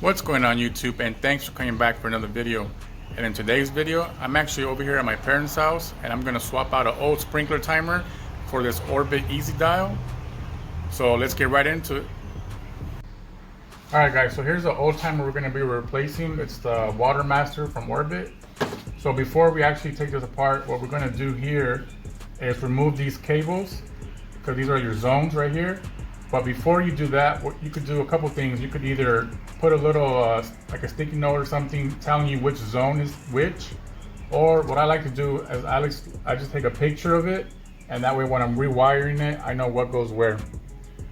What's going on YouTube, and thanks for coming back for another video. And in today's video, I'm actually over here at my parents' house and I'm going to swap out an old sprinkler timer for this Orbit Easy Dial. So let's get right into it. Alright guys, so here's the old timer we're going to be replacing. It's the Water Master from Orbit. So before we actually take this apart, what we're going to do here is remove these cables, because these are your zones right here. But before you do that, what you could do a couple things. You could either put a little like a sticky note or something telling you which zone is which, or what I like to do is I just take a picture of it, and that way when I'm rewiring it, I know what goes where.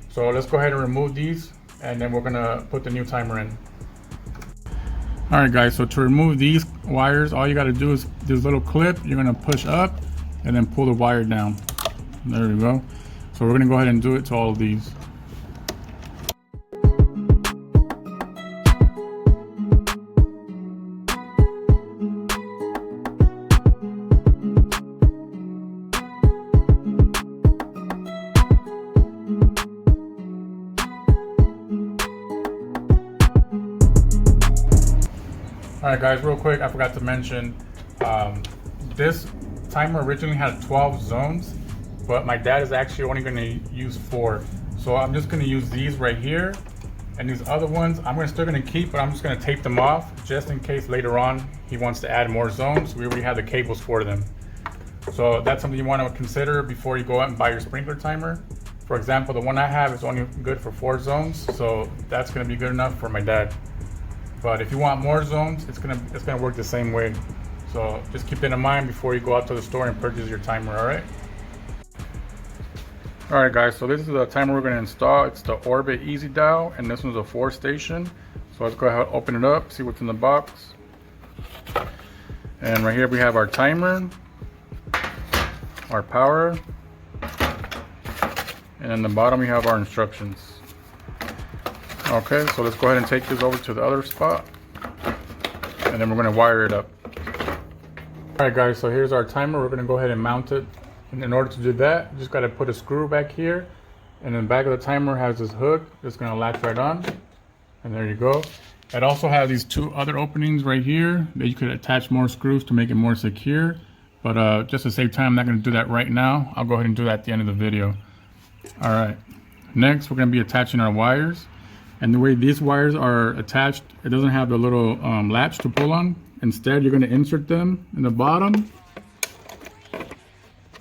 So let's go ahead and remove these, and then we're gonna put the new timer in. All right guys, so to remove these wires, all you got to do is this little clip, you're gonna push up and then pull the wire down. There we go. So we're gonna go ahead and do it to all of these. Alright guys, real quick, I forgot to mention, this timer originally had 12 zones, but my dad is actually only going to use 4. So I'm just going to use these right here, and these other ones I'm still going to keep, but I'm just going to tape them off just in case later on he wants to add more zones. We already have the cables for them. So that's something you want to consider before you go out and buy your sprinkler timer. For example, the one I have is only good for 4 zones, so that's going to be good enough for my dad. But if you want more zones, it's gonna work the same way. So just keep that in mind before you go out to the store and purchase your timer, alright? Alright guys, so this is the timer we're gonna install. It's the Orbit Easy Dial, and this one's a 4 station. So let's go ahead and open it up, see what's in the box. And right here we have our timer, our power, and in the bottom we have our instructions. Okay, so let's go ahead and take this over to the other spot, and then we're going to wire it up. Alright guys, so here's our timer. We're going to go ahead and mount it, and in order to do that, you just got to put a screw back here, and in the back of the timer has this hook that's going to latch right on, and there you go. It also has these 2 other openings right here that you could attach more screws to make it more secure, but just to save time, I'm not going to do that right now. I'll go ahead and do that at the end of the video. Alright, next we're going to be attaching our wires. And the way these wires are attached, it doesn't have the little latch to pull on. Instead, you're going to insert them in the bottom,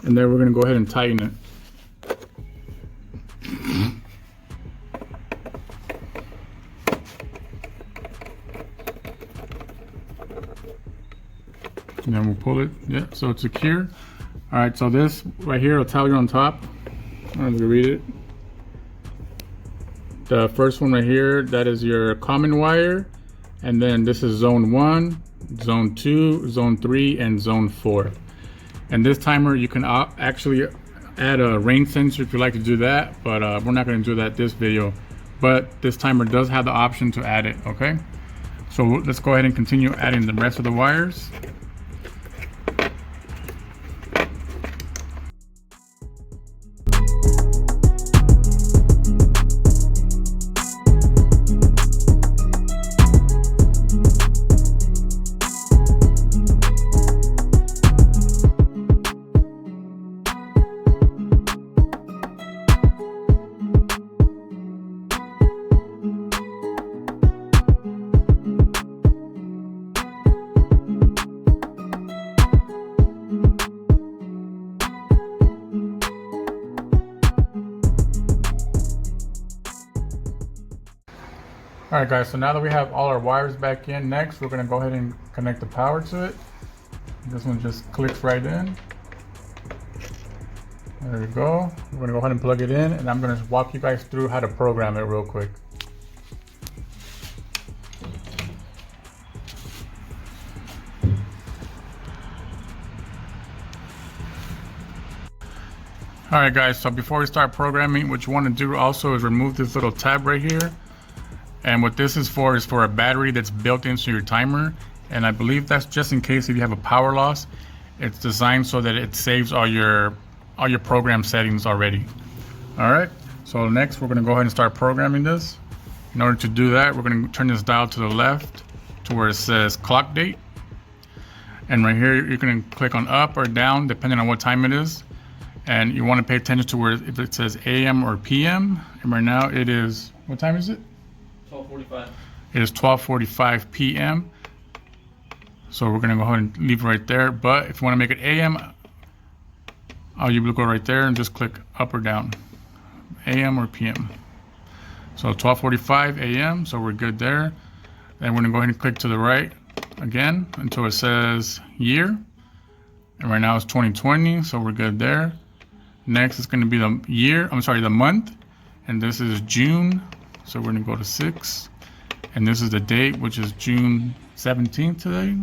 and then we're going to go ahead and tighten it. And then we'll pull it, yeah, so it's secure. All right, so this right here will tell you on top. I'm going to read it. The first one right here, that is your common wire, and then this is zone 1, zone 2, zone 3, and zone 4. And this timer, you can actually add a rain sensor if you like to do that, but we're not going to do that this video. But this timer does have the option to add it, okay? So let's go ahead and continue adding the rest of the wires. Alright guys, so now that we have all our wires back in, next we're going to go ahead and connect the power to it. This one just clicks right in. There we go. We're going to go ahead and plug it in, and I'm going to walk you guys through how to program it real quick. Alright guys, so before we start programming, what you want to do also is remove this little tab right here. And what this is for a battery that's built into your timer, and I believe that's just in case if you have a power loss. It's designed so that it saves all your program settings already. All right, so next we're going to go ahead and start programming this. In order to do that, we're going to turn this dial to the left to where it says clock date. And right here, you're going to click on up or down depending on what time it is. And you want to pay attention to where if it says AM or PM. And right now it is, what time is it? 12:45. It is 12:45 PM. So we're going to go ahead and leave it right there. But if you want to make it AM, all you will go right there and just click up or down, AM or PM. So 12:45 AM, so we're good there. Then we're gonna go ahead and click to the right again until it says year. And right now it's 2020, so we're good there. Next is gonna be the year, the month. And this is June, so we're gonna go to 6. And this is the date, which is June 17th today.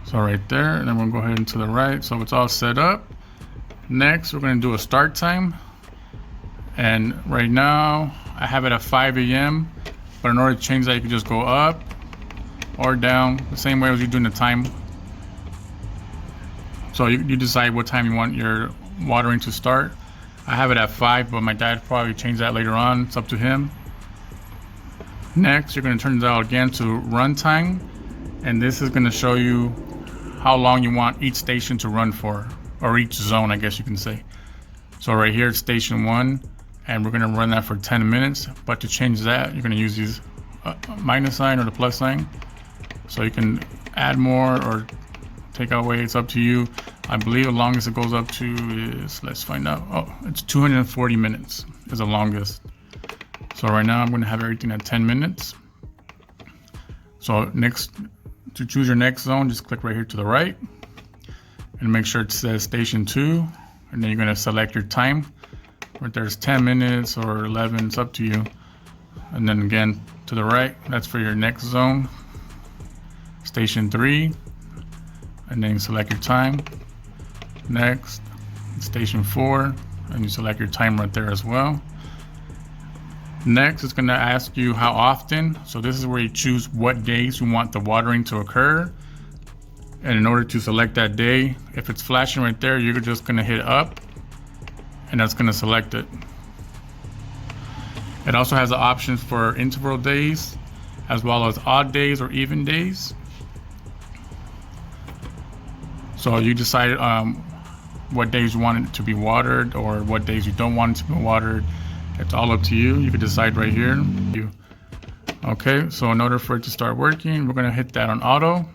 So right there, and then we'll go ahead and to the right, so it's all set up. Next, we're going to do a start time. And right now, I have it at 5 AM. But in order to change that, you can just go up or down, the same way as you're doing the time. So you decide what time you want your watering to start. I have it at 5, but my dad probably change that later on. It's up to him. Next, you're going to turn it out again to run time. And this is going to show you how long you want each station to run for. Or each zone, I guess you can say. So right here, it's station 1, and we're gonna run that for 10 minutes. But to change that, you're gonna use these minus sign or the plus sign. So you can add more or take away, it's up to you. I believe the longest it goes up to is, let's find out. Oh, it's 240 minutes is the longest. So right now, I'm gonna have everything at 10 minutes. So next, to choose your next zone, just click right here to the right. And make sure it says station 2, and then you're going to select your time. Where there's 10 minutes or 11, it's up to you. And then again to the right, that's for your next zone, station 3, and then you select your time. Next, station 4, and you select your time right there as well. Next, it's going to ask you how often. So this is where you choose what days you want the watering to occur. And in order to select that day, if it's flashing right there, you're just gonna hit up and that's gonna select it. It also has the options for interval days, as well as odd days or even days. So you decide what days you want it to be watered or what days you don't want it to be watered. It's all up to you. You can decide right here. Okay, so in order for it to start working, we're gonna hit that on auto.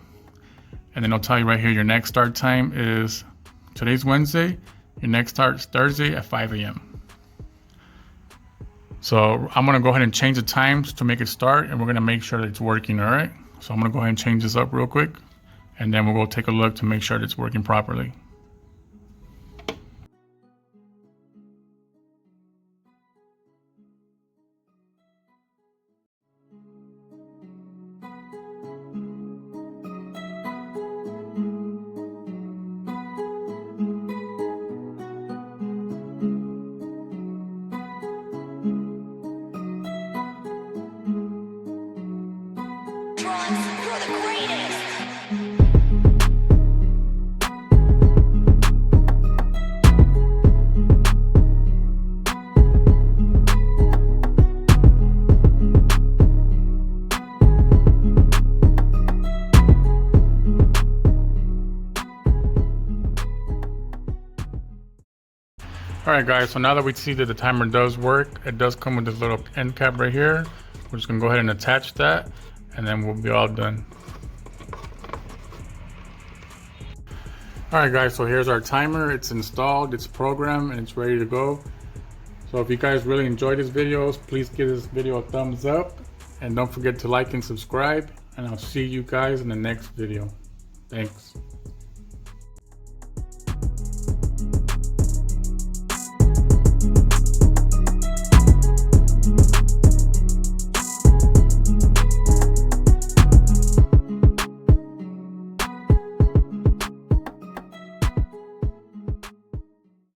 And then I'll tell you right here, your next start time is, today's Wednesday, your next start's Thursday at 5 AM. So I'm gonna go ahead and change the times to make it start, and we're gonna make sure that it's working, all right? So I'm gonna go ahead and change this up real quick, and then we'll go take a look to make sure that it's working properly. You're the greatest. Alright guys, so now that we see that the timer does work, it does come with this little end cap right here. We're just going to go ahead and attach that, and then we'll be all done. Alright guys, so here's our timer. It's installed, it's programmed, and it's ready to go. So if you guys really enjoyed this video, please give this video a thumbs up. And don't forget to like and subscribe. And I'll see you guys in the next video. Thanks.